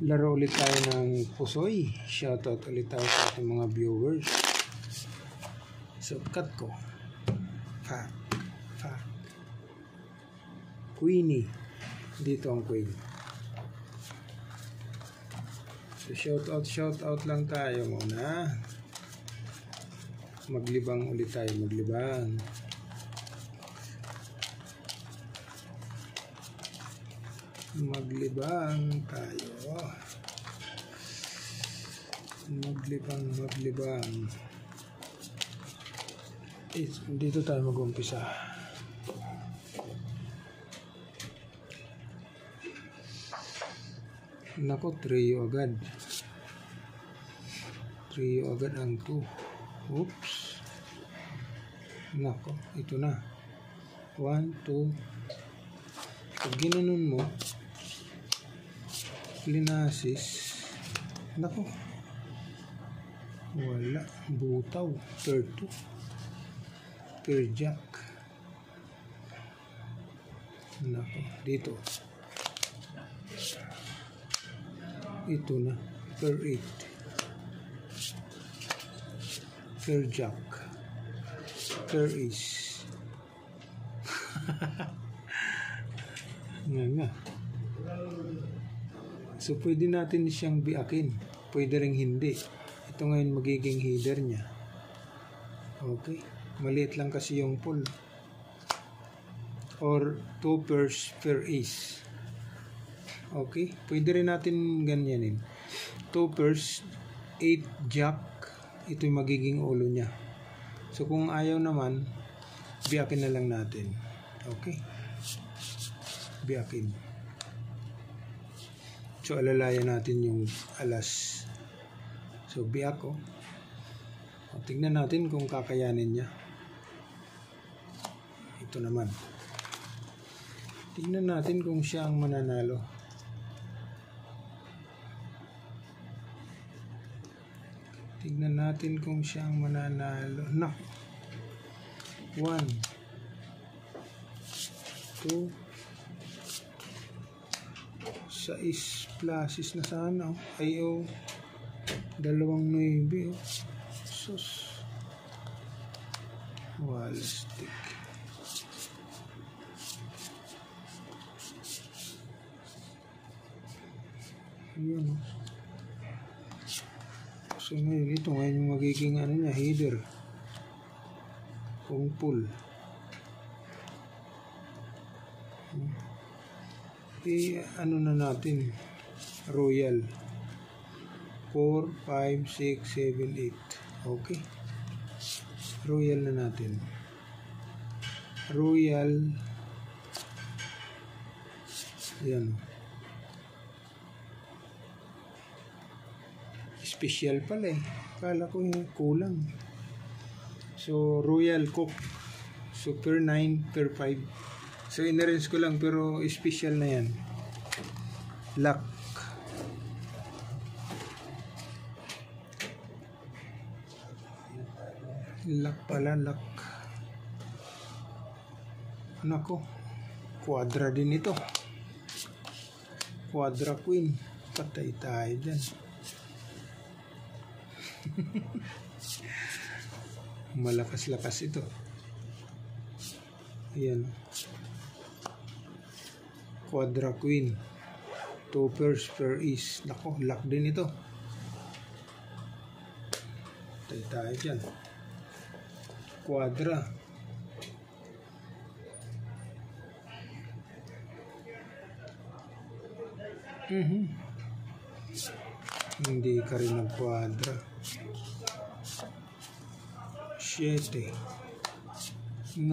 Laro ulit tayo ng pusoy. Shoutout ulit tayo sa ating mga viewers. So, cut ko. Fuck. Queenie. Dito ang queen. So, shoutout lang tayo muna. Maglibang ulit tayo, maglibang. Maglibang tayo. Maglibang. Dito tayo mag-umpisa. Nako, trio agad. Trio agad ang 2. Oops. Nako, ito na. 1, 2. Pag ginanon mo, linasis. Nako. Wala. Butaw. Third 2. Per jack. Nako. Dito. Ito na. Per 8. Per jack. Per ace. Nga. So, pwede natin siyang biakin. Pwede ring hindi. Ito ngayon magiging header niya. Okay. Maliit lang kasi yung pull. Or 2 pairs per ace. Okay. Pwede rin natin ganyanin. 2 pairs, 8 jack. Ito yung magiging ulo niya. So, kung ayaw naman, biakin na lang natin. Okay. Biakin. So, alalayan natin yung alas. So, biak ko. Tingnan natin kung kakayanin niya. Ito naman. Tingnan natin kung siya ang mananalo. Tingnan natin kung siya ang mananalo. No. 1, 2, 6 pluses na sana. Ayaw. 2 9. Sus. Wall stick. Yun. So ngayon, ito ngayon yung magiging ano niya, header. Kung pull. Ano na natin, royal 4, 5, 6, 7, 8. Okay, royal na natin. Royal, yan, special pala eh, kala ko kulang. So royal cook, so per 9, per 5. So, in-arrange ko lang, pero special na yan. Lock. Lock pala, lock. Nako. Quadra din ito. Quadra queen. Patay tayo dyan. Malakas-lakas ito. Ayan. Quadra queen. 2 pairs per ace. Nako, lock din ito. Tayo dyan. Quadra. Hindi ka rin nag-quadra. 7. 9.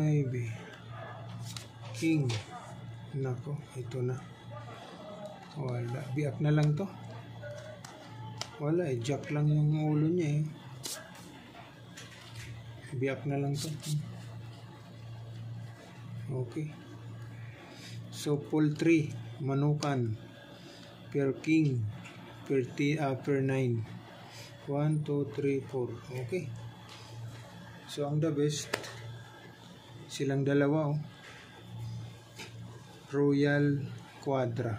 King. Nako, ito na. Wala. Biak na lang to. Wala eh. Jack lang yung ulo niya eh. Biak na lang to. Okay. So, pull 3. Manukan. Per king. Per 9. 1, 2, 3, 4. Okay. So, ang the best. Silang dalawa oh. Royal Quadra.